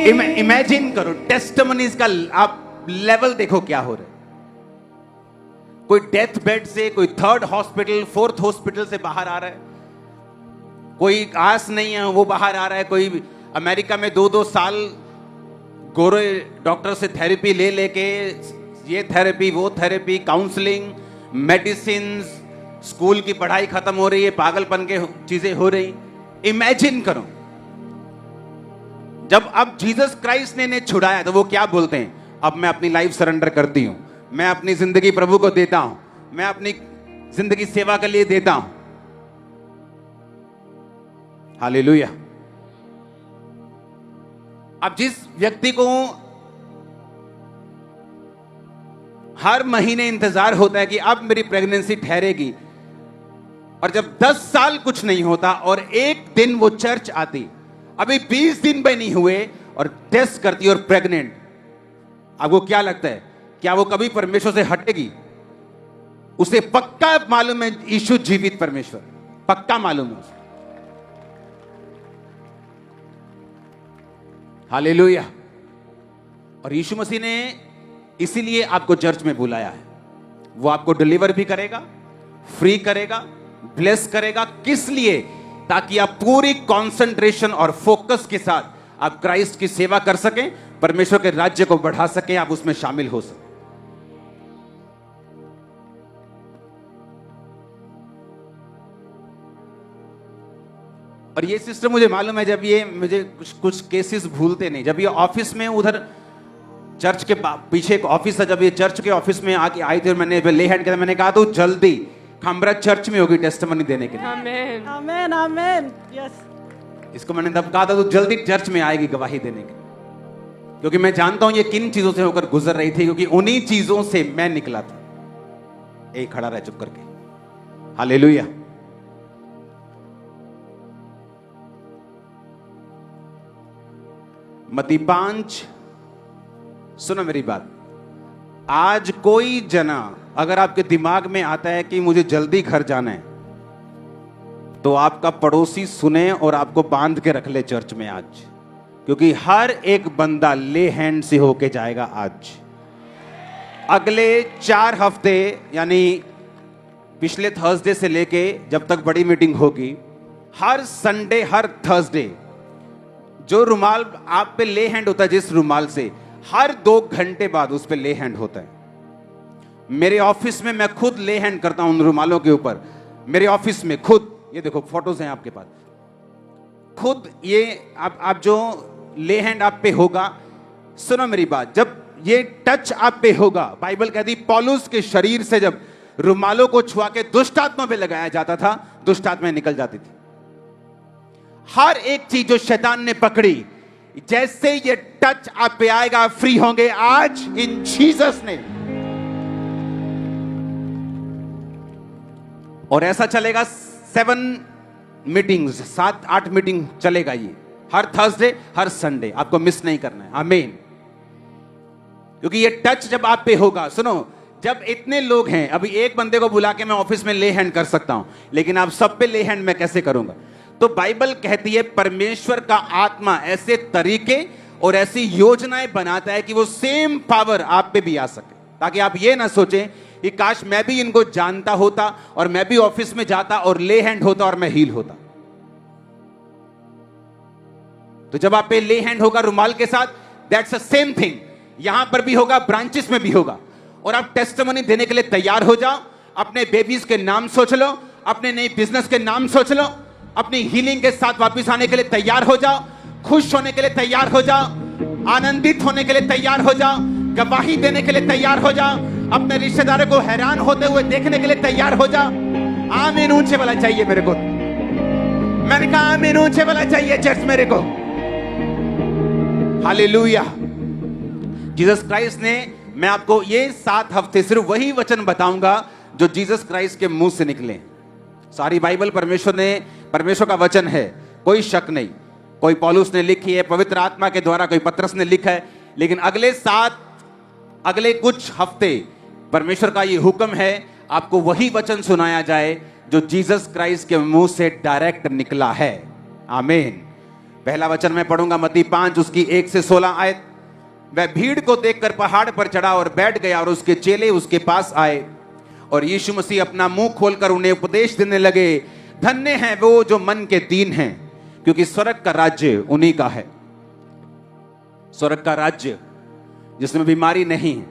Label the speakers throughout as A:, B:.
A: Imagine करो, testimonies का आप लेवल देखो क्या हो रहा है। कोई डेथ बेड से, कोई थर्ड हॉस्पिटल, फोर्थ हॉस्पिटल से बाहर आ रहा है, कोई आस नहीं है वो बाहर आ रहा है, कोई अमेरिका में 2-2 साल गोरे डॉक्टर से थेरेपी ले लेके, ये थेरेपी वो थेरेपी, काउंसलिंग, मेडिसिन, स्कूल की पढ़ाई खत्म हो रही है, पागलपन के चीजें हो रही। इमेजिन करो जब अब जीसस क्राइस्ट ने इन्हें छुड़ाया तो वो क्या बोलते हैं, अब मैं अपनी लाइफ सरेंडर करती हूं, मैं अपनी जिंदगी प्रभु को देता हूं, मैं अपनी जिंदगी सेवा के लिए देता हूं। हालेलुया। अब जिस व्यक्ति को हर महीने इंतजार होता है कि अब मेरी प्रेगनेंसी ठहरेगी, और जब 10 साल कुछ नहीं होता और एक दिन वो चर्च आती, अभी 20 दिन भी नहीं हुए और टेस्ट करती और प्रेग्नेंट, आपको क्या लगता है, क्या वो कभी परमेश्वर से हटेगी? उसे पक्का मालूम है यीशु जीवित परमेश्वर, पक्का मालूम है उसे। हालेलुया। और यीशु मसीह ने इसीलिए आपको चर्च में बुलाया है। वो आपको डिलीवर भी करेगा, फ्री करेगा, ब्लेस करेगा। किस लिए? ताकि आप पूरी कंसंट्रेशन और फोकस के साथ आप क्राइस्ट की सेवा कर सकें, परमेश्वर के राज्य को बढ़ा सकें, आप उसमें शामिल हो सकें। और ये सिस्टम मुझे मालूम है, जब ये मुझे कुछ केसेस भूलते नहीं, जब ये ऑफिस में उधर चर्च के पीछे एक ऑफिस है, जब ये चर्च के ऑफिस में आके आई थी और मैंने ले हैंड किया, मैंने कहा तो जल्दी खंबरा चर्च में होगी टेस्टिमनी देने के लिए।
B: आमेन
C: आमेन आमेन। यस,
A: इसको मैंने तब कहा था तो जल्दी चर्च में आएगी गवाही देने के लिए, क्योंकि मैं जानता हूं ये किन चीजों से होकर गुजर रही थी, क्योंकि उन्हीं चीजों से मैं निकला था। एक खड़ा रह चुप करके। हालेलुया। मत्ती 5, सुनो मेरी बात। आज कोई जना अगर आपके दिमाग में आता है कि मुझे जल्दी घर जाना है, तो आपका पड़ोसी सुने और आपको बांध के रख ले चर्च में आज, क्योंकि हर एक बंदा ले हैंड से होके जाएगा आज। अगले 4 हफ्ते, यानी पिछले थर्सडे से लेके जब तक बड़ी मीटिंग होगी, हर संडे, हर थर्सडे जो रुमाल आप पे ले हैंड होता है, जिस रुमाल से हर 2 घंटे बाद उस पे ले हैंड होता है। मेरे ऑफिस में मैं खुद ले हैंड करता हूं उन रुमालों के ऊपर। मेरे ऑफिस में खुद, ये देखो फोटोज हैं आपके पास, खुद ये आप जो ले हैंड आप पे होगा, सुनो मेरी बात, जब ये टच आप पे होगा, बाइबल कहती पौलुस के शरीर से जब रुमालों को छुआ के दुष्ट आत्मा पे लगाया जाता था, दुष्ट आत्माएं निकल जाती थी। हर एक चीज जो शैतान ने पकड़ी, जैसे ये टच आप पे आएगा, फ्री होंगे आज इन जीसस ने। और ऐसा चलेगा 7 मीटिंग्स, 7-8 मीटिंग चलेगा ये, हर थर्सडे, हर संडे, आपको मिस नहीं करना है। आमीन। क्योंकि ये टच जब आप पे होगा, सुनो, जब इतने लोग हैं, अभी एक बंदे को बुला के मैं ऑफिस में ले हैंड कर सकता हूं, लेकिन आप सब पे ले हैंड मैं कैसे करूंगा? तो बाइबल कहती है परमेश्वर का आत्मा ऐसे तरीके और ऐसी योजनाएं बनाता है कि वो सेम पावर आप पे भी आ सके, ताकि आप ये ना सोचें कि काश मैं भी इनको जानता होता और मैं भी ऑफिस में जाता और ले हैंड होता और मैं हील होता। तो जब आप पे ले हैंड होगा रुमाल के साथ, दैट्स द सेम थिंग, यहां पर भी होगा, ब्रांचेस में भी होगा। और आप टेस्टिमनी देने के लिए तैयार हो जाओ। अपने बेबीज के नाम सोच लो, अपने नए बिजनेस के नाम सोच लो, अपनी हीलिंग के साथ वापस आने के लिए तैयार हो जाओ, खुश होने के लिए तैयार हो जाओ, आनंदित होने के लिए तैयार हो जाओ, गवाही देने के लिए तैयार हो जाओ, अपने रिश्तेदारों को हैरान होते हुए देखने के लिए तैयार हो जाओ। आमीन ऊंचे वाला चाहिए मेरे को। मैंने कहा आमीन ऊंचे वाला चाहिए चर्च मेरे को। हालेलुया। जीसस क्राइस्ट ने, मैं आपको ये 7 हफ्ते सिर्फ वही वचन बताऊंगा जो जीसस क्राइस्ट के मुंह से निकले। सारी बाइबल परमेश्वर का वचन है, कोई शक नहीं। कोई पौलुस ने लिखी है पवित्र आत्मा के द्वारा, कोई पत्रस ने लिखा है, लेकिन अगले कुछ हफ्ते परमेश्वर का ये हुक्म है, आपको वही वचन सुनाया जाए जो जीसस क्राइस्ट के मुंह से डायरेक्ट निकला है। आमीन। पहला वचन मैं पढ़ूंगा, मत्ती 5 उसकी 1 से 16 आयत। वह भीड़ को देखकर पहाड़ पर चढ़ा और बैठ गया, और उसके चेले उसके पास आए, और यीशु मसीह अपना मुंह खोलकर उन्हें उपदेश देने लगे। धन्य हैं वो जो मन के दीन हैं, क्योंकि स्वर्ग का राज्य उन्हीं का है। स्वर्ग का राज्य जिसमें बीमारी नहीं है,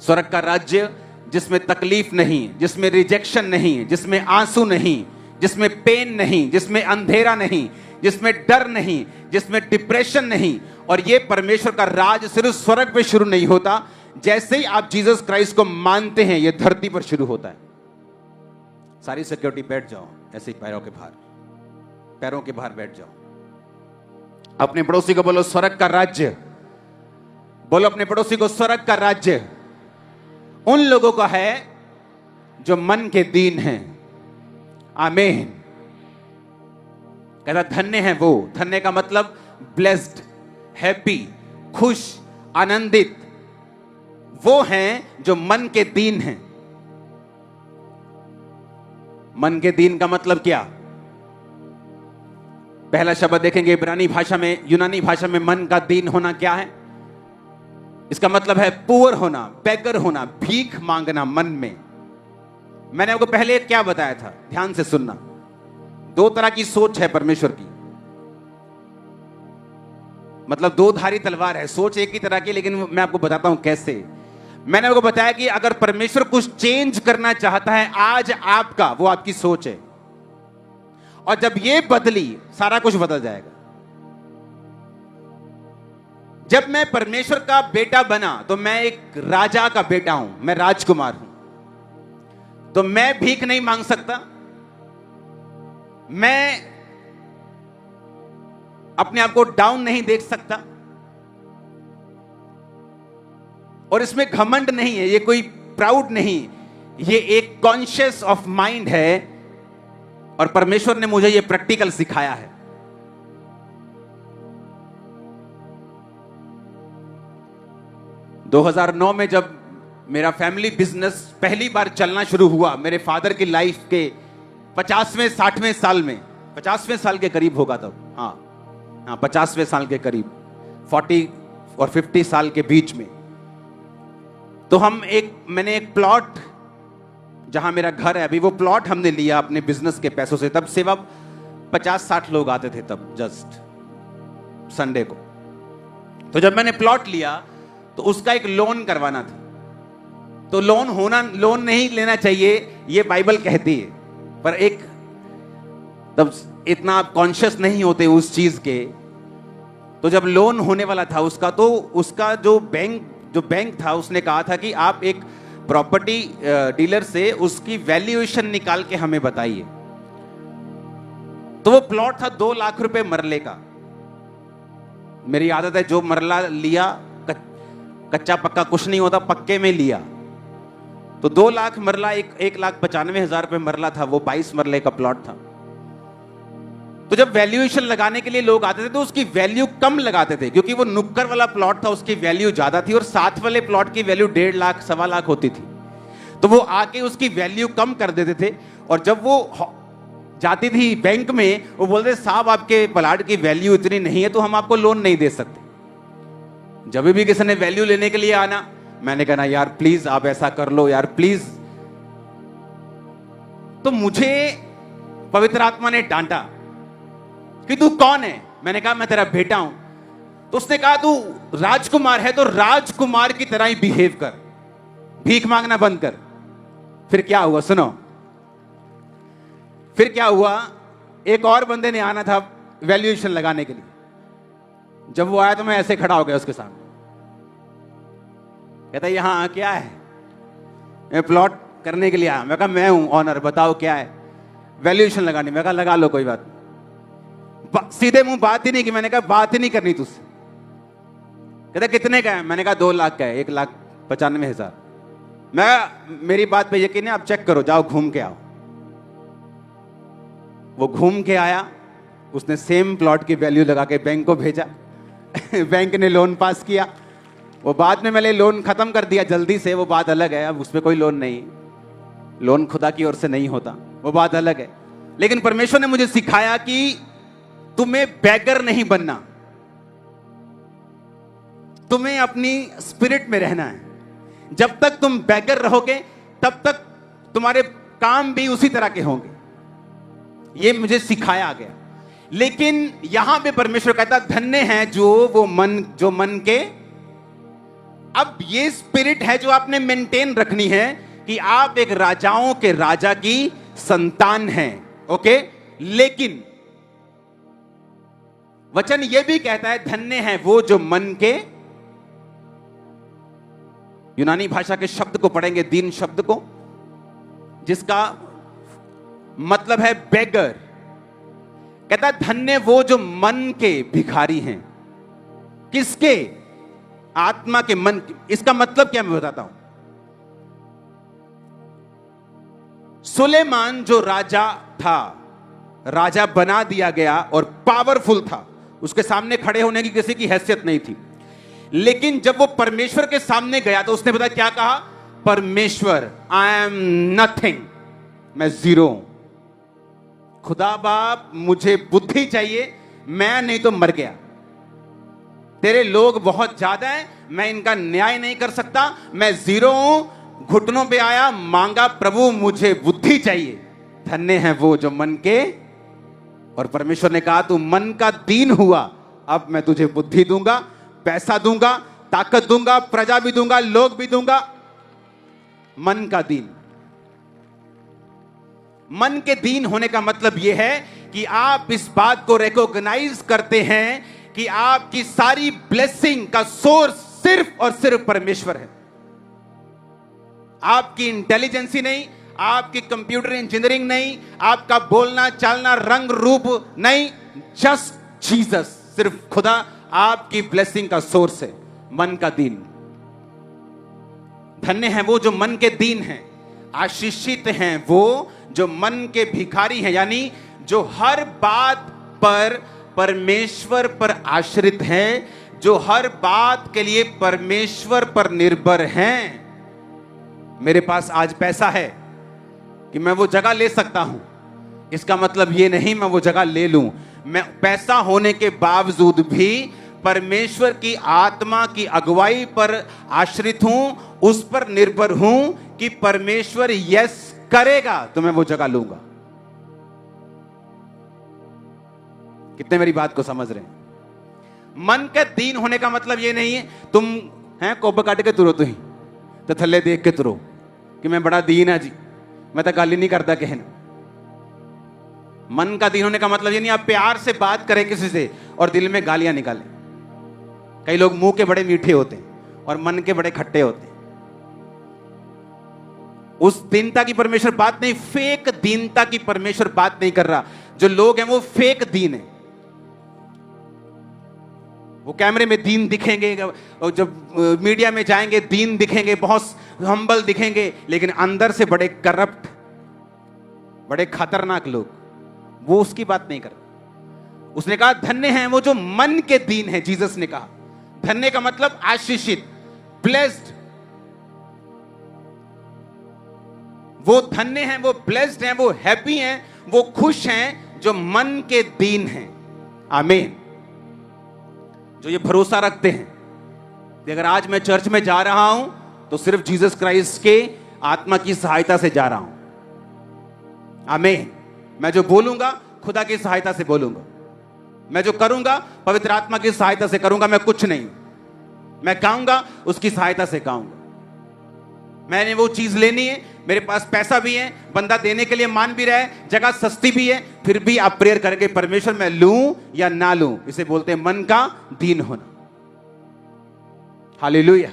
A: स्वर्ग का राज्य जिसमें तकलीफ नहीं, जिसमें रिजेक्शन नहीं, जिसमें आंसू नहीं, जिसमें पेन नहीं, जिसमें अंधेरा नहीं, जिसमें डर नहीं, जिसमें डिप्रेशन नहीं। और ये परमेश्वर का राज सिर्फ स्वर्ग पे शुरू नहीं होता, जैसे ही आप जीसस क्राइस्ट को मानते हैं ये धरती पर शुरू होता है। सारी सिक्योरिटी बैठ जाओ, ऐसे ही पैरों के बाहर बैठ जाओ। अपने पड़ोसी को बोलो स्वर्ग का राज्य, बोलो अपने पड़ोसी को स्वर्ग का राज्य उन लोगों का है जो मन के दीन हैं। आमीन। कहता धन्य है वो, धन्य का मतलब ब्लेस्ड, हैप्पी, खुश, आनंदित, वो हैं जो मन के दीन हैं। मन के दीन का मतलब क्या? पहला शब्द देखेंगे इब्रानी भाषा में, यूनानी भाषा में मन का दीन होना क्या है? इसका मतलब है पुअर होना, बेगर होना, भीख मांगना मन में। मैंने आपको पहले क्या बताया था, ध्यान से सुनना। दो तरह की सोच है परमेश्वर की, मतलब दो धारी तलवार है। सोच एक ही तरह की, लेकिन मैं आपको बताता हूं कैसे। मैंने आपको बताया कि अगर परमेश्वर कुछ चेंज करना चाहता है आज आपका, वो आपकी सोच है, और जब ये बदली सारा कुछ बदल जाएगा। जब मैं परमेश्वर का बेटा बना तो मैं एक राजा का बेटा हूं, मैं राजकुमार हूं, तो मैं भीख नहीं मांग सकता, मैं अपने आप को डाउन नहीं देख सकता, और इसमें घमंड नहीं है, ये कोई प्राउड नहीं, ये एक कॉन्शियस ऑफ माइंड है, और परमेश्वर ने मुझे ये प्रैक्टिकल सिखाया है। दो 2009 में जब मेरा फैमिली बिजनेस पहली बार चलना शुरू हुआ, मेरे फादर की लाइफ के 50वें 60वें साल में, 50वें साल के करीब होगा तब, हाँ 50वें साल के करीब, 40 और 50 साल के बीच में, तो मैंने एक प्लॉट, जहां मेरा घर है अभी, वो प्लॉट हमने लिया अपने बिजनेस के पैसों से। तब सेवा 50-60 लोग आते थे तब, जस्ट संडे को। तो जब मैंने प्लॉट लिया तो उसका एक लोन करवाना था। तो लोन नहीं लेना चाहिए, ये बाइबल कहती है, पर एक तब इतना आप कॉन्शियस नहीं होते उस चीज के। तो जब लोन होने वाला था उसका, तो उसका जो बैंक था, उसने कहा था कि आप एक प्रॉपर्टी डीलर से उसकी वैल्यूएशन निकाल के हमें बताइए। तो वो प्लॉट था 2 लाख रुपए मरले का। मेरी आदत है, जो मरला लिया, कच्चा पक्का कुछ नहीं होता, पक्के में लिया। तो 2 लाख मरला, 1,95,000 रुपए मरला था, वो 22 मरले का प्लॉट था। तो जब वैल्यूएशन लगाने के लिए लोग आते थे तो उसकी वैल्यू कम लगाते थे, क्योंकि वो नुक्कड़ वाला प्लॉट था, उसकी वैल्यू ज्यादा थी, और साथ वाले प्लॉट की वैल्यू 1.5 लाख 1.25 लाख होती थी। तो वो आके उसकी वैल्यू कम कर देते थे, और जब वो जाती थी बैंक में, वो बोलते साहब आपके प्लॉट की वैल्यू इतनी नहीं है, तो हम आपको लोन नहीं दे सकते। जब भी किसी ने वैल्यू लेने के लिए आना, मैंने कहा यार प्लीज आप ऐसा कर लो यार प्लीज। तो मुझे पवित्र आत्मा ने डांटा कि तू कौन है? मैंने कहा मैं तेरा बेटा हूं। तो उसने कहा तू राजकुमार है तो राजकुमार की तरह ही बिहेव कर, भीख मांगना बंद कर। फिर क्या हुआ सुनो, फिर क्या हुआ, एक और बंदे ने आना था वैल्यूएशन लगाने के लिए। जब वो आया तो मैं ऐसे खड़ा हो गया उसके सामने। कहता यहां क्या है? मैं प्लॉट करने के लिए आया। मैं कहा मैं हूं ऑनर, बताओ क्या है? वैल्यूएशन लगानी। मैं कहा लगा लो कोई बात। सीधे मुंह बात ही नहीं की। मैंने कहा बात ही नहीं करनी तुझसे। कहता कितने का है? मैंने कहा 2 लाख का है, 1,95,000। मैं मेरी बात पे यकीन है, आप चेक करो, जाओ घूम के आओ। वो घूम के आया, उसने सेम प्लॉट की वैल्यू लगा के बैंक को भेजा। बैंक ने लोन पास किया। वो बाद में मैंने लोन खत्म कर दिया जल्दी से, वो बात अलग है। अब उसमें कोई लोन नहीं, लोन खुदा की ओर से नहीं होता, वो बात अलग है। लेकिन परमेश्वर ने मुझे सिखाया कि तुम्हें बैगर नहीं बनना, तुम्हें अपनी स्पिरिट में रहना है। जब तक तुम बैगर रहोगे तब तक तुम्हारे काम भी उसी तरह के होंगे। ये मुझे सिखाया गया। लेकिन यहां पे परमेश्वर कहता धन्य है जो मन के, अब ये स्पिरिट है जो आपने मेंटेन रखनी है कि आप एक राजाओं के राजा की संतान हैं। ओके, लेकिन वचन यह भी कहता है धन्य है वो जो मन के, यूनानी भाषा के शब्द को पढ़ेंगे, दीन शब्द को, जिसका मतलब है बेगर। कहता है धन्य वो जो मन के भिखारी हैं। किसके? आत्मा के, मन के। इसका मतलब क्या मैं बताता हूं। सुलेमान जो राजा था, राजा बना दिया गया और पावरफुल था, उसके सामने खड़े होने की किसी की हैसियत नहीं थी। लेकिन जब वो परमेश्वर के सामने गया तो उसने पता क्या कहा? परमेश्वर, आई एम नथिंग, मैं जीरो हूं। खुदा बाप मुझे बुद्धि चाहिए, मैं नहीं तो मर गया। तेरे लोग बहुत ज्यादा हैं, मैं इनका न्याय नहीं कर सकता, मैं जीरो हूं, घुटनों पे आया, मांगा, प्रभु मुझे बुद्धि चाहिए। धन्य है वो जो मन के, और परमेश्वर ने कहा तू मन का दीन हुआ, अब मैं तुझे बुद्धि दूंगा, पैसा दूंगा, ताकत दूंगा, प्रजा भी दूंगा, लोग भी दूंगा। मन का दीन। मन के दीन होने का मतलब यह है कि आप इस बात को रिकॉग्नाइज करते हैं कि आपकी सारी ब्लेसिंग का सोर्स सिर्फ और सिर्फ परमेश्वर है। आपकी इंटेलिजेंसी नहीं, आपकी कंप्यूटर इंजीनियरिंग नहीं, आपका बोलना चालना रंग रूप नहीं, जस्ट जीसस, सिर्फ खुदा आपकी ब्लेसिंग का सोर्स है। मन का दीन। धन्य है वो जो मन के दीन हैं, आशीषित हैं वो जो मन के भिखारी हैं, यानी जो हर बात पर परमेश्वर पर आश्रित हैं, जो हर बात के लिए परमेश्वर पर निर्भर हैं। मेरे पास आज पैसा है कि मैं वो जगह ले सकता हूं, इसका मतलब ये नहीं मैं वो जगह ले लूं। मैं पैसा होने के बावजूद भी परमेश्वर की आत्मा की अगुवाई पर आश्रित हूं, उस पर निर्भर हूं कि परमेश्वर यस करेगा तो मैं वो जगह लूंगा। कितने मेरी बात को समझ रहे हैं? मन के दीन होने का मतलब ये नहीं है तुम हैं कोब काट के तुरो, तुम तो थल्ले देख के तुरो कि मैं बड़ा दीन है जी, मैं तो गाली नहीं करता कहना। मन का दीन होने का मतलब ये नहीं आप प्यार से बात करें किसी से और दिल में गालियां निकालें। कई लोग मुंह के बड़े मीठे होते हैं और मन के बड़े खट्टे होते हैं। उस दीनता की परमेश्वर बात नहीं, फेक दीनता की परमेश्वर बात नहीं कर रहा। जो लोग हैं वो फेक दीन है। वो कैमरे में दीन दिखेंगे और जब मीडिया में जाएंगे दीन दिखेंगे, बहुत हम्बल दिखेंगे, लेकिन अंदर से बड़े करप्ट, बड़े खतरनाक लोग। वो उसकी बात नहीं कर रहा। उसने कहा धन्य हैं वो जो मन के दीन है। जीसस ने कहा धन्य का मतलब आशीषित, ब्लेस्ड। वो धन्य हैं, वो ब्लेस्ड हैं, वो हैप्पी हैं, वो खुश हैं जो मन के दीन हैं। आमीन। जो ये भरोसा रखते हैं कि अगर आज मैं चर्च में जा रहा हूं तो सिर्फ जीसस क्राइस्ट के आत्मा की सहायता से जा रहा हूं। आमीन। मैं जो बोलूंगा खुदा की सहायता से बोलूंगा, मैं जो करूंगा पवित्र आत्मा की सहायता से करूंगा। मैं कुछ नहीं, मैं गाऊंगा उसकी सहायता से गाऊंगा। मैंने वो चीज लेनी है, मेरे पास पैसा भी है, बंदा देने के लिए मान भी रहा है, जगह सस्ती भी है, फिर भी आप प्रेयर करेंगे परमेश्वर मैं लूं या ना लूं। इसे बोलते हैं मन का दीन होना। हालेलुया।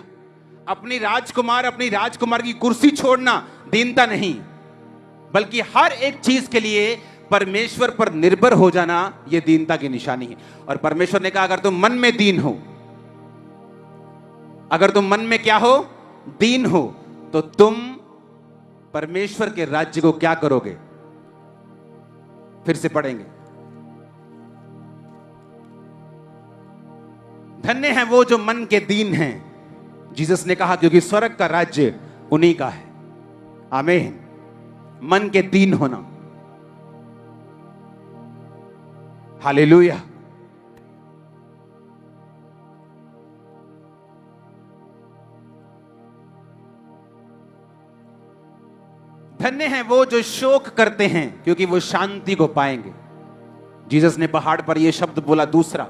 A: अपनी राजकुमार की कुर्सी छोड़ना दीनता नहीं, बल्कि हर एक चीज के लिए परमेश्वर पर निर्भर हो जाना यह दीनता की निशानी है। और परमेश्वर ने कहा अगर तुम मन में दीन हो, अगर तुम मन में क्या हो? दीन हो, तो तुम परमेश्वर के राज्य को क्या करोगे? फिर से पढ़ेंगे। धन्य है वो जो मन के दीन हैं, जीसस ने कहा, क्योंकि स्वर्ग का राज्य उन्हीं का है। आमीन। मन के दीन होना। हालेलुया। धन्य हैं वो जो शोक करते हैं क्योंकि वो शांति को पाएंगे। जीसस ने पहाड़ पर यह शब्द बोला दूसरा,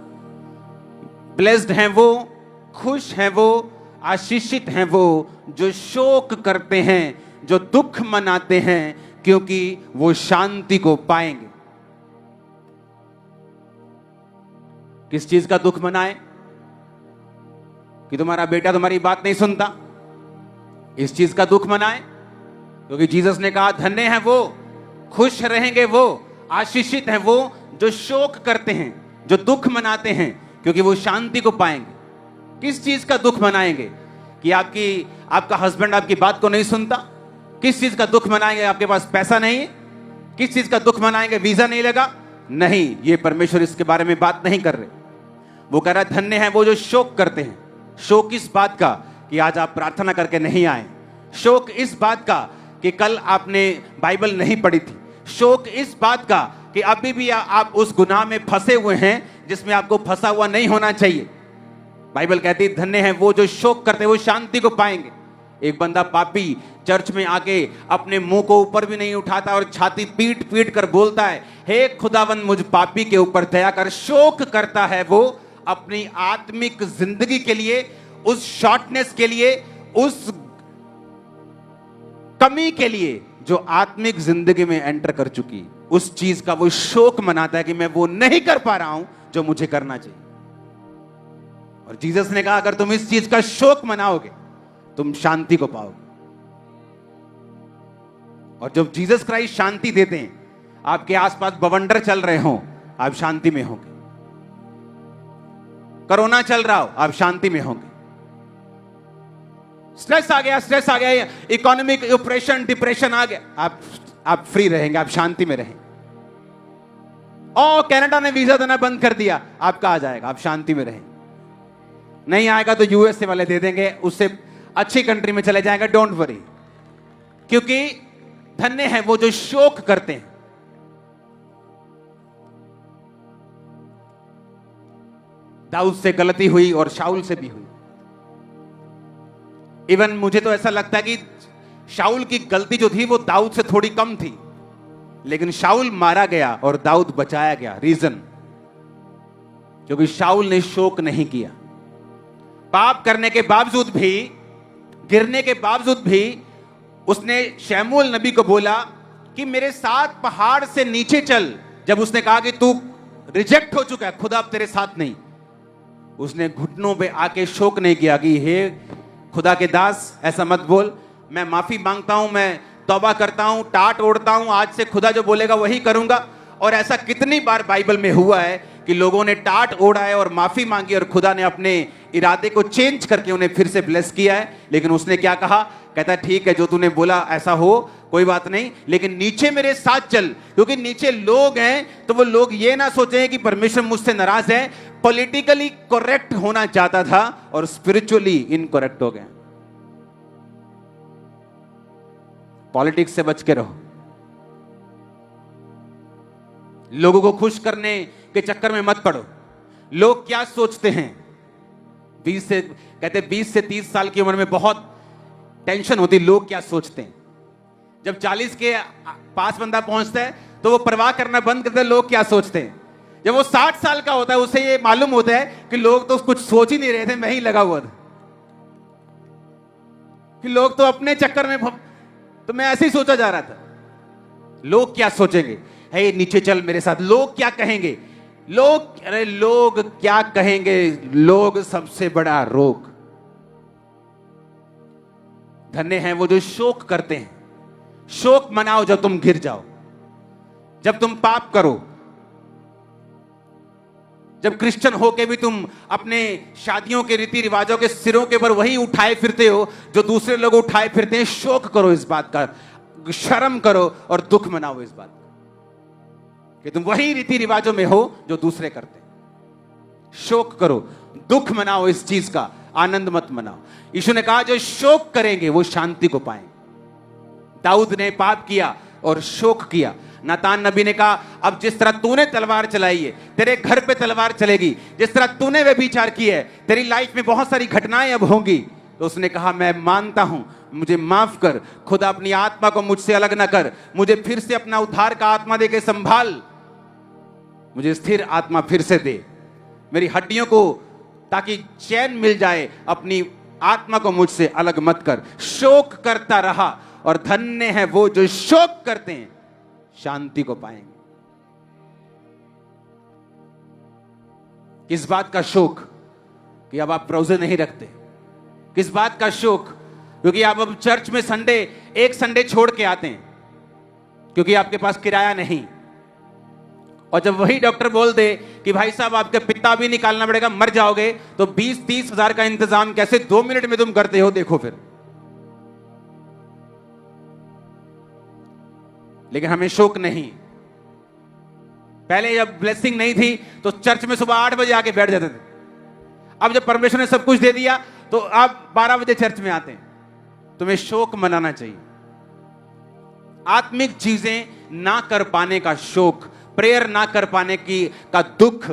A: ब्लेस्ड हैं वो, खुश हैं वो, आशीषित हैं वो जो शोक करते हैं, जो दुख मनाते हैं क्योंकि वो शांति को पाएंगे। किस चीज का दुख मनाए? कि तुम्हारा बेटा तुम्हारी बात नहीं सुनता, इस चीज का दुख मनाए? क्योंकि जीसस ने कहा धन्य हैं वो, खुश रहेंगे वो, आशीषित हैं वो जो शोक करते हैं, जो दुख मनाते हैं क्योंकि वो शांति को पाएंगे। किस चीज का दुख मनाएंगे? कि आपका हस्बैंड आपकी बात को नहीं सुनता? किस चीज का दुख मनाएंगे? आपके पास पैसा नहीं है? किस चीज का दुख मनाएंगे? वीजा नहीं लगा? नहीं, ये परमेश्वर इसके बारे में बात नहीं कर रहे। वो कह रहा है धन्य हैं वो जो शोक करते हैं। शोक इस बात का कि आज आप प्रार्थना करके नहीं आए, शोक इस बात का कि कल आपने बाइबल नहीं पढ़ी थी, शोक इस बात का कि अभी भी आप उस गुनाह में फंसे हुए हैं जिसमें आपको फंसा हुआ नहीं होना चाहिए। बाइबल कहती है धन्य हैं वो जो शोक करते हैं, वो शांति को पाएंगे। एक बंदा पापी चर्च में आके अपने मुंह को ऊपर भी नहीं उठाता और छाती पीट पीट कर बोलता है, हे खुदावन मुझ पापी के ऊपर दया कर। शोक करता है वो अपनी आत्मिक जिंदगी के लिए, उस शॉर्टनेस के लिए, उस कमी के लिए जो आत्मिक जिंदगी में एंटर कर चुकी, उस चीज का वो शोक मनाता है कि मैं वो नहीं कर पा रहा हूं जो मुझे करना चाहिए। और जीसस ने कहा अगर तुम इस चीज का शोक मनाओगे तुम शांति को पाओगे। और जब जीसस क्राइस्ट शांति देते हैं, आपके आसपास बवंडर चल रहे हो, आप शांति में होंगे। कोरोना चल रहा हो, आप शांति में होंगे। स्ट्रेस आ गया, इकोनॉमिक ऑपरेशन, डिप्रेशन आ गया, आप फ्री रहेंगे, आप शांति में रहेंगे। कनाडा ने वीजा देना बंद कर दिया, आपका आ जाएगा, आप शांति में रहेंगे। नहीं आएगा तो यूएसए वाले दे देंगे, उससे अच्छी कंट्री में चले जाएगा, डोंट वरी। क्योंकि धन्य है वो जो शोक करते हैं। दाऊद से गलती हुई और शाऊल से भी हुई। इवन मुझे तो ऐसा लगता है कि शाऊल की गलती जो थी वो दाऊद से थोड़ी कम थी, लेकिन शाऊल मारा गया और दाऊद बचाया गया। रीजन, क्योंकि शाऊल ने शोक नहीं किया। पाप करने के बावजूद भी, गिरने के बावजूद भी उसने शमूएल नबी को बोला कि मेरे साथ पहाड़ से नीचे चल। जब उसने कहा कि तू रिजेक्ट हो चुका है, खुदा अब तेरे साथ नहीं, उसने घुटनों पे आके शोक नहीं किया कि हे खुदा के दास ऐसा मत बोल, मैं माफी मांगता हूं, मैं तौबा करता हूं, टाट ओढ़ता हूं, आज से खुदा जो बोलेगा वही करूंगा। और ऐसा कितनी बार बाइबल में हुआ है कि लोगों ने टाट ओढ़ा है और माफी मांगी और खुदा ने अपने इरादे को चेंज करके उन्हें फिर से ब्लेस किया है। लेकिन उसने क्या कहा? कहता ठीक है, जो तूने बोला ऐसा हो, कोई बात नहीं, लेकिन नीचे मेरे साथ चल। क्योंकि नीचे लोग हैं तो वो लोग ये ना सोचें कि परमेश्वर मुझसे नाराज है। पॉलिटिकली करेक्ट होना चाहता था और स्पिरिचुअली इनकरेक्ट हो गए। पॉलिटिक्स से बच के रहो। लोगों को खुश करने के चक्कर में मत पड़ो। लोग क्या सोचते हैं? 20 से 30 साल की उम्र में बहुत टेंशन होती, लोग क्या सोचते हैं। जब 40 के पास बंदा पहुंचता है तो वो परवाह करना बंद करता है लोग क्या सोचते हैं। जब वो 60 साल का होता है उसे ये मालूम होता है कि लोग तो कुछ सोच ही नहीं रहे थे, मैं ही लगा हुआ था, कि लोग तो अपने चक्कर में, तो मैं ऐसे ही सोचा जा रहा था। लोग क्या सोचेंगे? हे नीचे चल मेरे साथ। लोग क्या कहेंगे? अरे लोग क्या कहेंगे? लोग सबसे बड़ा रोग। धन्य हैं वो जो शोक करते हैं। शोक मनाओ जब तुम गिर जाओ, जब तुम पाप करो, जब क्रिश्चियन होके भी तुम अपने शादियों के रीति रिवाजों के सिरों के ऊपर वही उठाए फिरते हो जो दूसरे लोग उठाए फिरते हैं। शोक करो इस बात का, शर्म करो और दुख मनाओ इस बात का कि तुम वही रीति रिवाजों में हो जो दूसरे करते हैं। शोक करो, दुख मनाओ, इस चीज का आनंद मत मनाओ। यीशु ने कहा जो शोक करेंगे वो शांति को पाएंगे। दाऊद ने पाप किया और शोक किया। नातान नबी ने कहा, अब जिस तरह तूने तलवार चलाई है, तेरे घर पे तलवार चलेगी। जिस तरह तूने व्यभिचार की है, तेरी लाइफ में बहुत सारी घटनाएं अब होंगी। तो उसने कहा, मैं मानता हूं, मुझे माफ कर खुदा, अपनी आत्मा को मुझसे अलग ना कर, मुझे फिर से अपना उद्धार का आत्मा दे के संभाल, मुझे स्थिर आत्मा फिर से दे, मेरी हड्डियों को ताकि चैन मिल जाए, अपनी आत्मा को मुझसे अलग मत कर। शोक करता रहा, और धन्य है वो जो शोक करते हैं, शांति को पाएंगे। किस बात का शोक? कि अब आप रोजे नहीं रखते। किस बात का शोक? क्योंकि आप अब चर्च में एक संडे छोड़ के आते हैं, क्योंकि आपके पास किराया नहीं। और जब वही डॉक्टर बोल दे कि भाई साहब आपके पित्ता भी निकालना पड़ेगा, मर जाओगे, तो 20-30 हजार का इंतजाम कैसे 2 मिनट में तुम करते हो? देखो फिर। लेकिन हमें शोक नहीं। पहले जब ब्लेसिंग नहीं थी तो चर्च में सुबह 8 बजे आके बैठ जाते थे। अब जब परमेश्वर ने सब कुछ दे दिया तो आप 12 बजे चर्च में आते हैं। तुम्हें शोक मनाना चाहिए। आत्मिक चीजें ना कर पाने का शोक, प्रेयर ना कर पाने का दुख,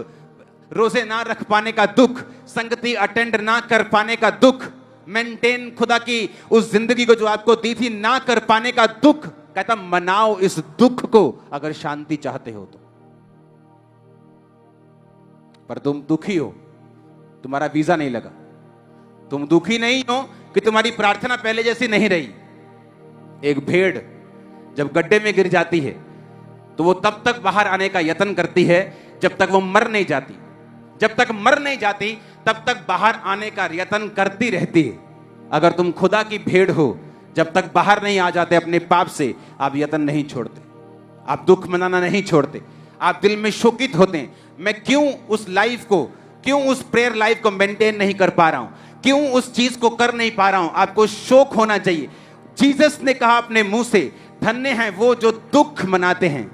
A: रोजे ना रख पाने का दुख, संगति अटेंड ना कर पाने का दुख, मेंटेन खुदा की उस जिंदगी को जो आपको दी थी ना कर पाने का दुख। कहता मनाओ इस दुख को अगर शांति चाहते हो तो। पर तुम दुखी हो, तुम्हारा वीजा नहीं लगा। तुम दुखी नहीं हो कि तुम्हारी प्रार्थना पहले जैसी नहीं रही। एक भेड़ जब गड्ढे में गिर जाती है तो वो तब तक बाहर आने का यत्न करती है जब तक वो मर नहीं जाती। जब तक मर नहीं जाती तब तक बाहर आने का यत्न करती रहती है। अगर तुम खुदा की भेड़ हो, जब तक बाहर नहीं आ जाते अपने पाप से, आप यत्न नहीं छोड़ते, आप दुख मनाना नहीं छोड़ते, आप दिल में शोकित होते हैं। मैं क्यों उस लाइफ को, क्यों उस प्रेयर लाइफ को मेंटेन नहीं कर पा रहा हूं, क्यों उस चीज को कर नहीं पा रहा हूं? आपको शोक होना चाहिए। जीसस ने कहा अपने मुंह से, धन्य हैं वो जो दुख मनाते हैं,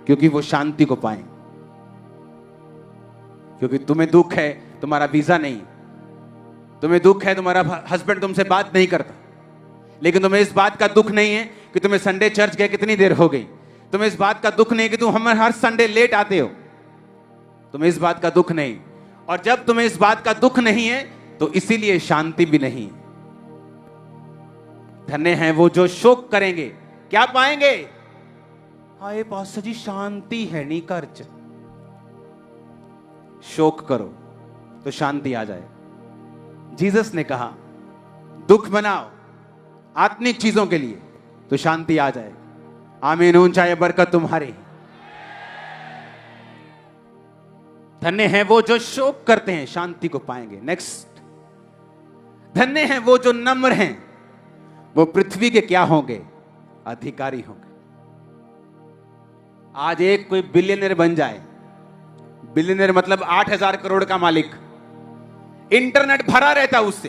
A: क्योंकि वो शांति को पाएं। क्योंकि तुम्हें दुख है तुम्हारा वीजा नहीं, तुम्हें दुख है तुम्हारा हस्बैंड तुमसे बात नहीं करता, लेकिन तुम्हें इस बात का दुख नहीं है कि तुम्हें संडे चर्च गए कितनी देर हो गई। तुम्हें इस बात का दुख नहीं कि तुम हर संडे लेट आते हो। तुम्हें इस बात का दुख नहीं। और जब तुम्हें इस बात का दुख नहीं है तो इसीलिए शांति भी नहीं। धन्य हैं वो जो शोक करेंगे, क्या पाएंगे? हाय पास्टर जी शांति है नहीं कर्ज। शोक करो तो शांति आ जाए। जीसस ने कहा दुख मनाओ आत्मिक चीजों के लिए तो शांति आ जाए। आमीन। ऊंचाई बरकत तुम्हारी। धन्य हैं वो जो शोक करते हैं, शांति को पाएंगे। नेक्स्ट, धन्य हैं वो जो नम्र हैं, वो पृथ्वी के क्या होंगे? अधिकारी होंगे। आज एक कोई बिलियनर बन जाए, बिलियनर मतलब 8,000 करोड़ का मालिक, इंटरनेट भरा रहता उससे,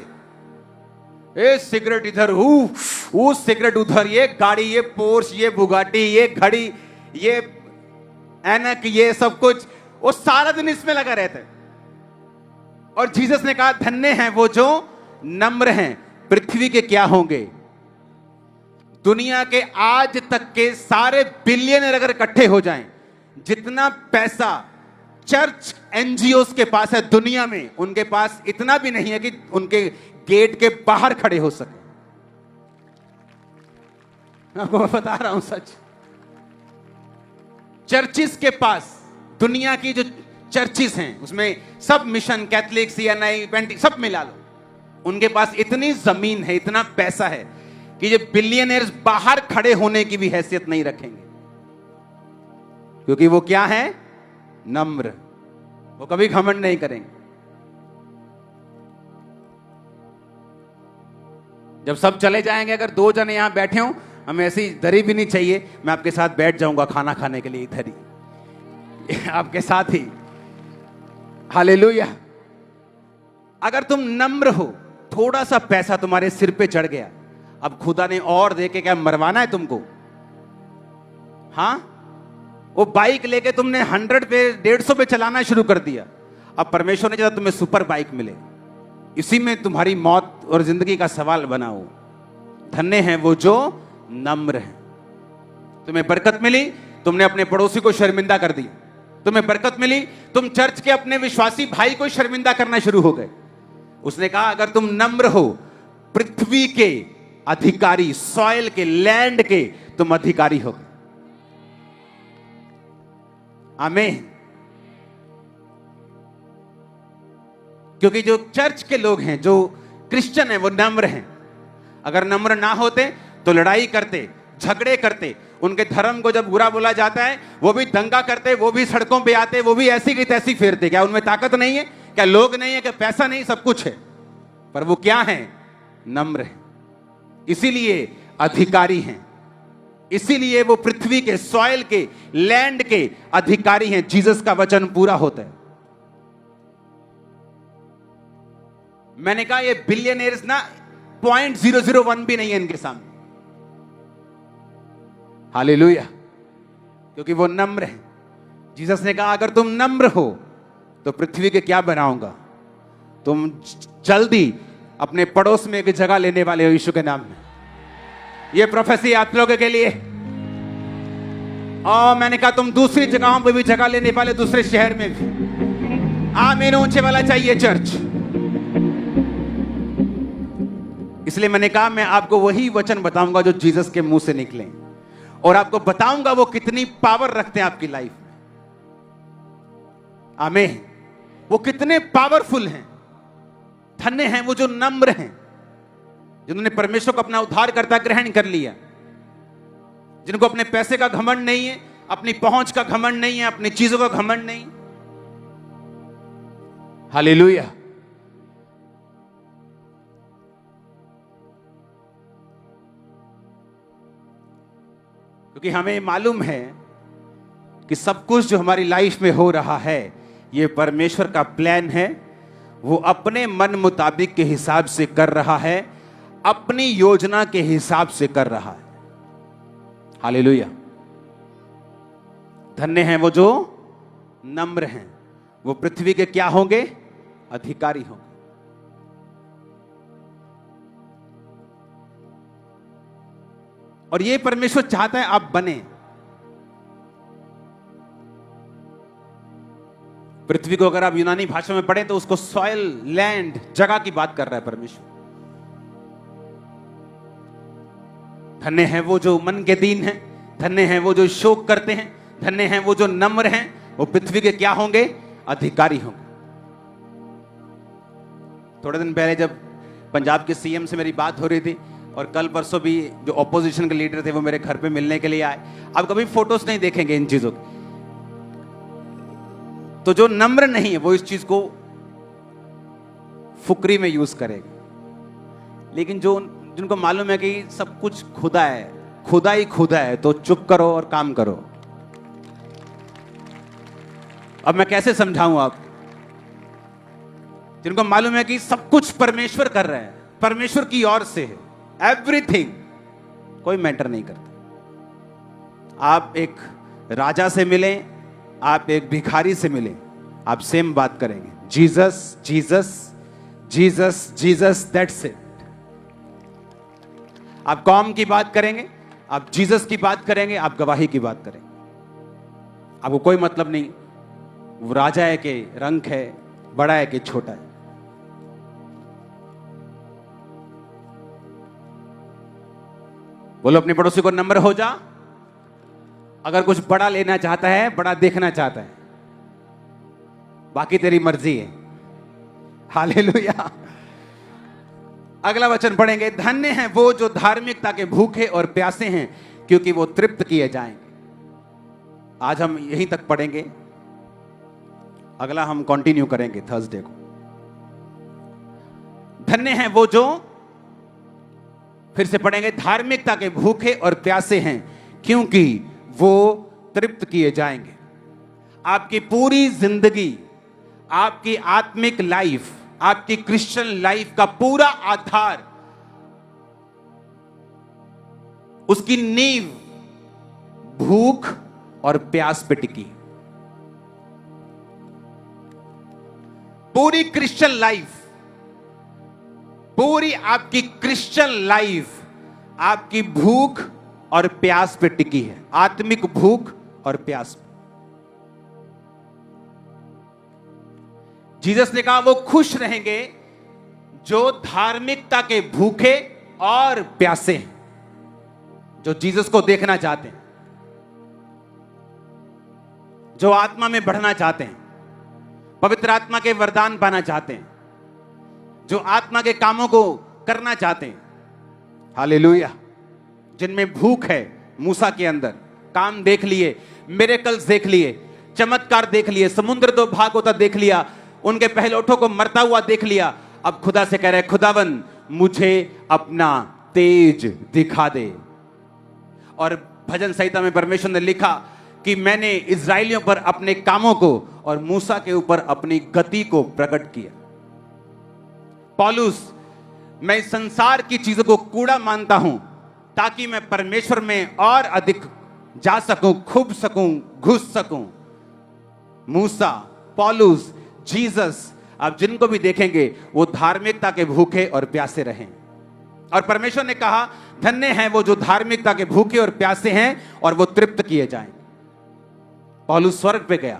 A: ये सिगरेट इधर, वो सिगरेट उधर, ये गाड़ी, ये पोर्श, ये बुगाटी, ये घड़ी, ये ऐनक, ये सब कुछ, वो सारा दिन इसमें लगा रहता है। और जीसस ने कहा धन्य हैं वो जो नम्र हैं, पृथ्वी के क्या होंगे? दुनिया के आज तक के सारे बिलियनर अगर इकट्ठे हो जाएं, जितना पैसा चर्च एनजीओस के पास है दुनिया में, उनके पास इतना भी नहीं है कि उनके गेट के बाहर खड़े हो सके। आपको मैं बता रहा हूं सच। चर्चिस के पास, दुनिया की जो चर्चिस हैं उसमें सब मिशन, कैथलिक, CNI, पेंटी सब मिला लो, उनके पास इतनी जमीन है, इतना पैसा है कि ये बिलियनर्स बाहर खड़े होने की भी हैसियत नहीं रखेंगे। क्योंकि वो क्या है? नम्र। वो कभी घमंड नहीं करेंगे। जब सब चले जाएंगे, अगर 2 जने यहां बैठे हो, हमें ऐसी दरी भी नहीं चाहिए, मैं आपके साथ बैठ जाऊंगा खाना खाने के लिए इधर ही आपके साथ ही। हालेलुया। अगर तुम नम्र हो, थोड़ा सा पैसा तुम्हारे सिर पे चढ़ गया, अब खुदा ने और देके क्या मरवाना है तुमको? हां, वो बाइक लेके तुमने 100 पे 150 पे चलाना शुरू कर दिया, अब परमेश्वर ने चाहा तुम्हें सुपर बाइक मिले, इसी में तुम्हारी मौत और जिंदगी का सवाल बना हो। धन्य हैं वो जो नम्र हैं। तुम्हें बरकत मिली, तुमने अपने पड़ोसी को शर्मिंदा कर दिया, तुम्हें बरकत मिली, तुम चर्च के अपने विश्वासी भाई को शर्मिंदा करना शुरू हो गए। उसने कहा अगर तुम नम्र हो, पृथ्वी के अधिकारी, सॉइल के, लैंड के तुम अधिकारी हो गए। आमीन। क्योंकि जो चर्च के लोग हैं, जो क्रिश्चियन हैं, वो नम्र हैं। अगर नम्र ना होते तो लड़ाई करते, झगड़े करते, उनके धर्म को जब बुरा बोला जाता है वो भी दंगा करते, वो भी सड़कों पे आते, वो भी ऐसी की तैसी फेरते। क्या उनमें ताकत नहीं है? क्या लोग नहीं है? क्या पैसा नहीं? सब कुछ है, पर वो क्या है? नम्र है। इसीलिए अधिकारी हैं, इसीलिए वो पृथ्वी के, सॉइल के, लैंड के अधिकारी हैं। जीसस का वचन पूरा होता है। मैंने कहा ये बिलियनियर्स ना 0.001 भी नहीं है इनके सामने। हालेलुया। क्योंकि वो नम्र है। जीसस ने कहा अगर तुम नम्र हो तो पृथ्वी के क्या बनाऊंगा। तुम जल्दी अपने पड़ोस में एक जगह लेने वाले हो यीशु के नाम में। ये प्रोफेसी आप लोगों के लिए। और मैंने कहा तुम दूसरी जगहों पे भी जगह लेने वाले, दूसरे शहर में भी। आमीन। ऊंचे वाला चाहिए चर्च। इसलिए मैंने कहा मैं आपको वही वचन बताऊंगा जो जीसस के मुंह से निकले, और आपको बताऊंगा वो कितनी पावर रखते हैं आपकी लाइफ में। आमीन। वो कितने पावरफुल हैं। धन्य हैं वो जो नम्र हैं, जिन्होंने परमेश्वर को अपना उद्धारकर्ता ग्रहण कर लिया, जिनको अपने पैसे का घमंड नहीं है, अपनी पहुंच का घमंड नहीं है, अपनी चीजों का घमंड नहीं। हालेलुया। क्योंकि हमें मालूम है कि सब कुछ जो हमारी लाइफ में हो रहा है ये परमेश्वर का प्लान है। वो अपने मन मुताबिक के हिसाब से कर रहा है, अपनी योजना के हिसाब से कर रहा है। हालेलुया। धन्य हैं वो जो नम्र हैं, वो पृथ्वी के क्या होंगे? अधिकारी होंगे। और ये परमेश्वर चाहता है आप बने। पृथ्वी को अगर आप यूनानी भाषा में पढ़ें तो उसको सॉइल, लैंड, जगह की बात कर रहा है परमेश्वर। धन्य हैं वो जो मन के दीन हैं, धन्य हैं वो जो शोक करते हैं, धन्य हैं वो जो नम्र हैं, वो पृथ्वी के क्या होंगे? अधिकारी होंगे। थोड़े दिन पहले जब पंजाब के सीएम से मेरी बात हो रही थी, और कल परसों भी जो ऑपोजिशन के लीडर थे वो मेरे घर पे मिलने के लिए आए। आप कभी फोटोज नहीं देखेंगे इन चीजों की। तो जो नम्र नहीं है वो इस चीज को फुकरी में यूज करेगा, लेकिन जो जिनको मालूम है कि सब कुछ खुदा है, खुदा ही खुदा है, तो चुप करो और काम करो। अब मैं कैसे समझाऊं आप जिनको मालूम है कि सब कुछ परमेश्वर कर रहे हैं, परमेश्वर की ओर से है, एवरीथिंग, कोई मैटर नहीं करता। आप एक राजा से मिलें, आप एक भिखारी से मिलें, आप सेम बात करेंगे, Jesus Jesus Jesus Jesus, that's it. आप कौम की बात करेंगे, आप जीसस की बात करेंगे, आप गवाही की बात करेंगे। आपको कोई मतलब नहीं वो राजा है कि रंग है, बड़ा है कि छोटा है। बोलो अपने पड़ोसी को नम्र हो जा। अगर कुछ बड़ा लेना चाहता है, बड़ा देखना चाहता है, बाकी तेरी मर्जी है। हालेलुया। अगला वचन पढ़ेंगे, धन्य हैं वो जो धार्मिकता के भूखे और प्यासे हैं, क्योंकि वो तृप्त किए जाएंगे। आज हम यहीं तक पढ़ेंगे, अगला हम कंटिन्यू करेंगे थर्सडे को। धन्य हैं वो जो, फिर से पढ़ेंगे, धार्मिकता के भूखे और प्यासे हैं, क्योंकि वो तृप्त किए जाएंगे। आपकी पूरी जिंदगी, आपकी आत्मिक लाइफ, आपकी क्रिश्चियन लाइफ का पूरा आधार, उसकी नींव भूख और प्यास पे टिकी। पूरी क्रिश्चियन लाइफ, पूरी आपकी क्रिश्चियन लाइफ आपकी भूख और प्यास पे टिकी है। आत्मिक भूख और प्यास। जीसस ने कहा वो खुश रहेंगे जो धार्मिकता के भूखे और प्यासे हैं, जो जीसस को देखना चाहते हैं, जो आत्मा में बढ़ना चाहते हैं, पवित्र आत्मा के वरदान पाना चाहते हैं, जो आत्मा के कामों को करना चाहते हैं। हालेलुया। जिनमें भूख है। मूसा के अंदर काम देख लिए, मिरेकल्स देख लिए, चमत्कार देख लिए, समुद्र दो भाग होता देख लिया, उनके पहलौठों को मरता हुआ देख लिया। अब खुदा से कह रहे, खुदावन मुझे अपना तेज दिखा दे। और भजन संहिता में परमेश्वर ने लिखा कि मैंने इस्राएलियों पर अपने कामों को और मूसा के ऊपर अपनी गति को प्रकट किया। पौलुस, मैं इस संसार की चीजों को कूड़ा मानता हूं ताकि मैं परमेश्वर में और अधिक जा सकूं, खूब सकूं, घुस सकूं। मूसा, पौलुस, जीसस, आप जिनको भी देखेंगे वो धार्मिकता के भूखे और प्यासे रहें। और परमेश्वर ने कहा धन्य हैं वो जो धार्मिकता के भूखे और प्यासे हैं और वो तृप्त किए जाएं। पौलुस स्वर्ग पे गया,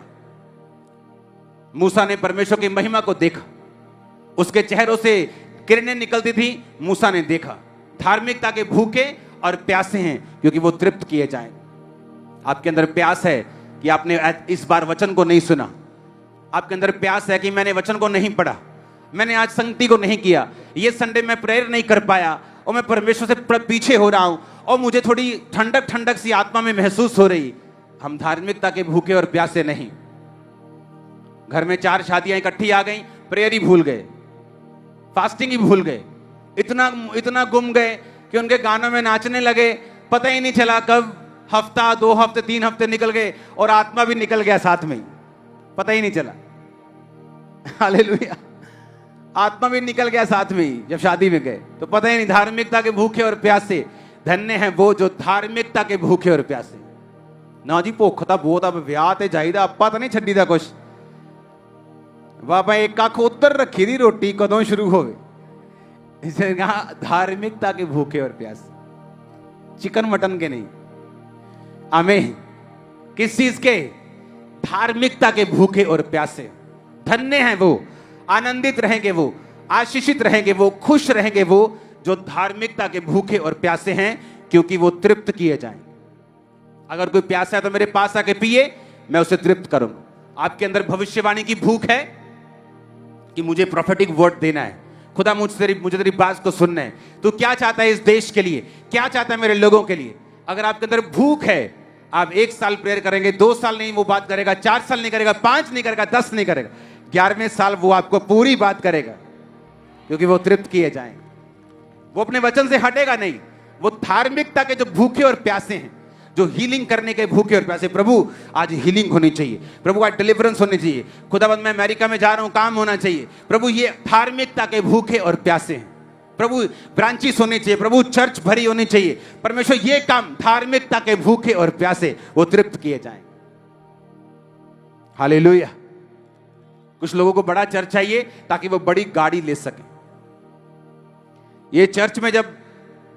A: मूसा ने परमेश्वर की महिमा को देखा, उसके चेहरों से किरणें निकलती थी, मूसा ने देखा। धार्मिकता के भूखे और प्यासे हैं क्योंकि वो तृप्त किए जाएं। आपके अंदर प्यास है कि आपने इस बार वचन को नहीं सुना, आपके अंदर प्यास है कि मैंने वचन को नहीं पढ़ा, मैंने आज संगति को नहीं किया, ये संडे मैं प्रेयर नहीं कर पाया और मैं परमेश्वर से पीछे हो रहा हूं और मुझे थोड़ी ठंडक ठंडक सी आत्मा में महसूस हो रही। हम धार्मिकता के भूखे और प्यासे नहीं। घर में 4 शादियां इकट्ठी आ गई, प्रेयर ही भूल गए, फास्टिंग ही भूल गए, इतना गुम गए कि उनके गानों में नाचने लगे, पता ही नहीं चला कब हफ्ता, 2 हफ्ते, 3 हफ्ते निकल गए और आत्मा भी निकल गया साथ में, पता ही नहीं चला। हालेलुया। आत्मा भी निकल गया साथ में ही जब शादी में गए, तो पता ही नहीं। धार्मिकता के भूखे और प्यासे, धन्य हैं वो जो धार्मिकता के भूखे और प्यासे। ना जी भुख तां बहुत आ, विआह ते जाईदा, आपां तां नहीं छड्डी दा कुछ। बाबा एक अख उधर रखी दी, रोटी कदों शुरू होवे। इसे कहा धार्मिकता के भूखे और प्यासे, चिकन मटन के नहीं। आमीन। किस चीज के? धार्मिकता के भूखे और प्यासे। धन्य हैं वो, आनंदित रहेंगे वो, आशीषित रहेंगे वो, खुश रहेंगे वो जो धार्मिकता के भूखे और प्यासे हैं, क्योंकि वो तृप्त किए जाएं। अगर कोई प्यासा है तो मेरे पास आके पिए, मैं उसे तृप्त करूंगा। आपके अंदर भविष्यवाणी की भूख है कि मुझे प्रोफेटिक वर्ड देना है, खुदा मुझे तेरी बात को सुनना है, तू क्या चाहता है इस देश के लिए, क्या चाहता है मेरे लोगों के लिए। अगर आपके अंदर भूख है, आप 1 साल प्रेयर करेंगे, 2 साल नहीं वो बात करेगा, 4 साल नहीं करेगा, 5 नहीं करेगा, 10 नहीं करेगा, 11वें साल वो आपको पूरी बात करेगा, क्योंकि वो तृप्त किए जाएंगे। वो अपने वचन से हटेगा नहीं। वो धार्मिकता के जो भूखे और प्यासे हैं, जो हीलिंग करने के भूखे और प्यासे, प्रभु आज हीलिंग होनी चाहिए, प्रभु आज डिलीवरेंस होनी चाहिए, खुदाबंद मैं अमेरिका में जा रहा हूं, काम होना चाहिए, प्रभु ये धार्मिकता के भूखे और प्यासे हैं। प्रभु ब्रांचेस होनी चाहिए, प्रभु चर्च भरी होनी चाहिए। परमेश्वर ये काम धार्मिकता के भूखे और प्यासे वो तृप्त किए जाएं। हालेलुया। कुछ लोगों को बड़ा चर्च चाहिए ताकि वो बड़ी गाड़ी ले सके। ये चर्च में जब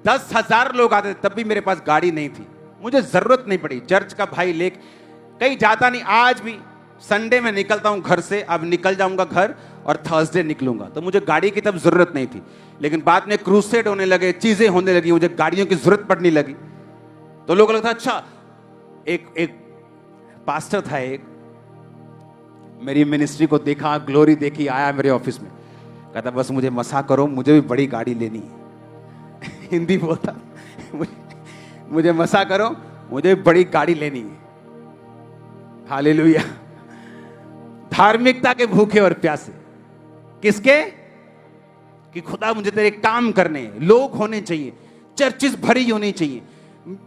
A: 10,000 लोग आते थे तब भी मेरे पास गाड़ी नहीं थी, मुझे जरूरत नहीं पड़ी। चर्च का भाई ले कहीं जाता नहीं। आज भी संडे में निकलता हूं घर से, अब निकल जाऊंगा घर और थर्सडे निकलूंगा, तो मुझे गाड़ी की तब जरूरत नहीं थी। लेकिन बाद में क्रूसेड होने लगे, चीजें होने लगी, मुझे गाड़ियों की जरूरत पड़ने लगी, तो लोगों को लगता अच्छा। एक पास्टर था, एक मेरी मिनिस्ट्री को देखा, ग्लोरी देखी, आया मेरे ऑफिस में, कहता बस मुझे मसा करो, मुझे भी बड़ी गाड़ी लेनी है। हिंदी बोलता, मुझे मसा करो, मुझे बड़ी गाड़ी लेनी है। हालेलुया। धार्मिकता के भूखे और प्यासे किसके? कि खुदा मुझे तेरे काम करने हैं, लोग होने चाहिए, चर्चेस भरी होनी चाहिए,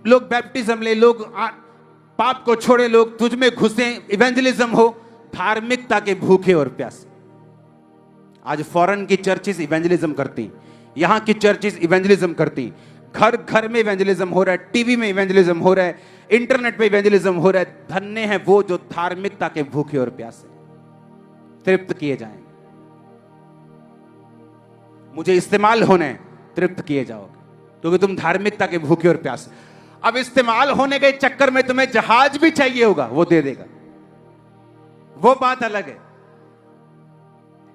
A: लोग बैप्टिज्म ले, लोग पाप को छोड़े, लोग तुझ में घुसे, इवेंजलिज्म हो। धार्मिकता के भूखे और प्यासे। आज फॉरेन की चर्चेस इवेंजलिज्म करती, यहां की चर्चेस इवेंजलिज्म करती, घर घर में इवेंजलिज्म हो रहा है, टीवी में इवेंजलिज्म हो रहा है, इंटरनेट पे इवेंजलिज्म हो रहा है। धन्य है वो जो धार्मिकता के भूखे और प्यासे तृप्त किए जाएं। मुझे इस्तेमाल होने, तृप्त किए जाओगे क्योंकि तुम धार्मिकता के भूखे और प्यासे। अब इस्तेमाल होने के चक्कर में तुम्हें जहाज भी चाहिए होगा, वो दे देगा, वो बात अलग है।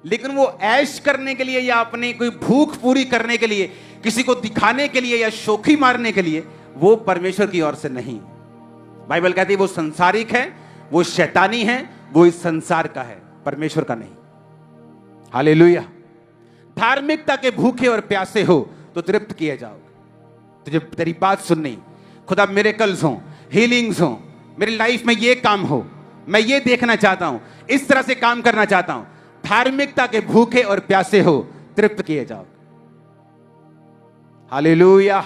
A: लेकिन वो ऐश करने के लिए या अपनी कोई भूख पूरी करने के लिए, किसी को दिखाने के लिए या शोखी मारने के लिए, वो परमेश्वर की ओर से नहीं। बाइबल कहती है वो संसारिक है, वो शैतानी है, वो इस संसार का है, परमेश्वर का नहीं। हालेलुया। धार्मिकता के भूखे और प्यासे हो तो तृप्त किए जाओगे। तुझे तेरी बात सुननी, खुदा मिरेकल्स हो, हीलिंग्स हो, मेरी लाइफ में ये काम हो, मैं ये देखना चाहता हूं, इस तरह से काम करना चाहता हूं। धार्मिकता के भूखे और प्यासे हो, तृप्त किए जाओ। हालेलुया।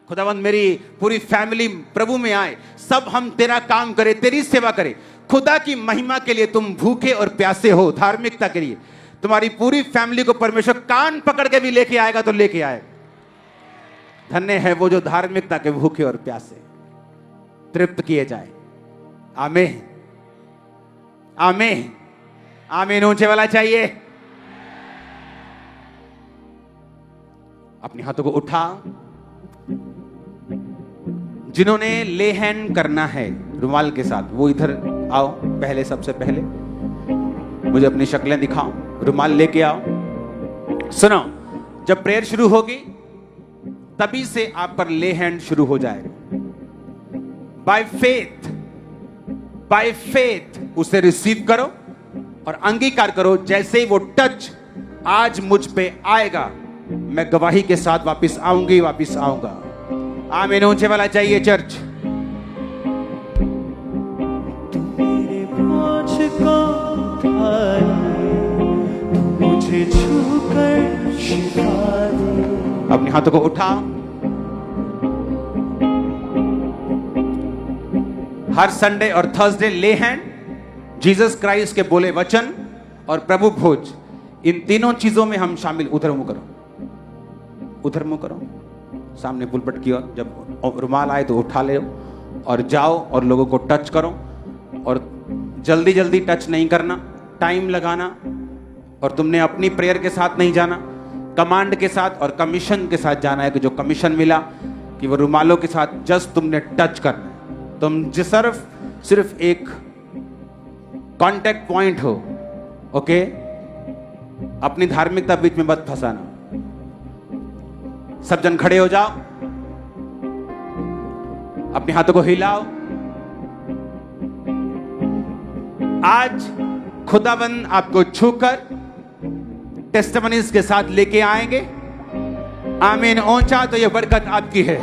A: खुदावंद मेरी पूरी फैमिली प्रभु में आए, सब हम तेरा काम करें, तेरी सेवा करें, खुदा की महिमा के लिए तुम भूखे और प्यासे हो, धार्मिकता के लिए। तुम्हारी पूरी फैमिली को परमेश्वर कान पकड़ के भी लेके आएगा तो लेके आएगा। धन्य है वो जो धार्मिकता के भूखे और प्यासे, तृप्त किए जाए। आमीन, आमीन, आमीन। ऊंचे वाला चाहिए। अपने हाथों को उठा। जिन्होंने ले हैंड करना है रुमाल के साथ, वो इधर आओ। पहले, सबसे पहले मुझे अपनी शक्लें दिखाओ, रुमाल लेके आओ। सुनो, जब प्रेयर शुरू होगी तभी से आप पर ले हैंड शुरू हो जाएगा। बाय फेथ, बाय फेथ उसे रिसीव करो और अंगीकार करो। जैसे ही वो टच आज मुझ पे आएगा, मैं गवाही के साथ वापस आऊंगी, वापस आऊंगा। आमीन। ऊंचे वाला चाहिए चर्च।
B: मुझे छूकर शिफा दे।
A: अपने हाथों को उठाओ। हर संडे और थर्सडे ले हैंड, जीसस क्राइस्ट के बोले वचन और प्रभु भोज, इन तीनों चीजों में हम शामिल। उधर मुंह करो, उधर मुंह करो, सामने पुलपट की ओर। जब रुमाल आए तो उठा ले और जाओ और लोगों को टच करो। और जल्दी जल्दी टच नहीं करना, टाइम लगाना। और तुमने अपनी प्रेयर के साथ नहीं जाना, कमांड के साथ और कमीशन के साथ जाना है कि जो कमीशन मिला कि वो रुमालों के साथ जस्ट तुमने टच करना है। तुम सिर्फ एक कांटेक्ट पॉइंट हो। ओके, अपनी धार्मिकता बीच में मत फंसाना। सब जन खड़े हो जाओ, अपने हाथों को हिलाओ। आज खुदाबंद आपको छूकर टेस्टिमनीज के साथ लेके आएंगे। आमीन। ऊंचा तो यह बरकत आपकी है।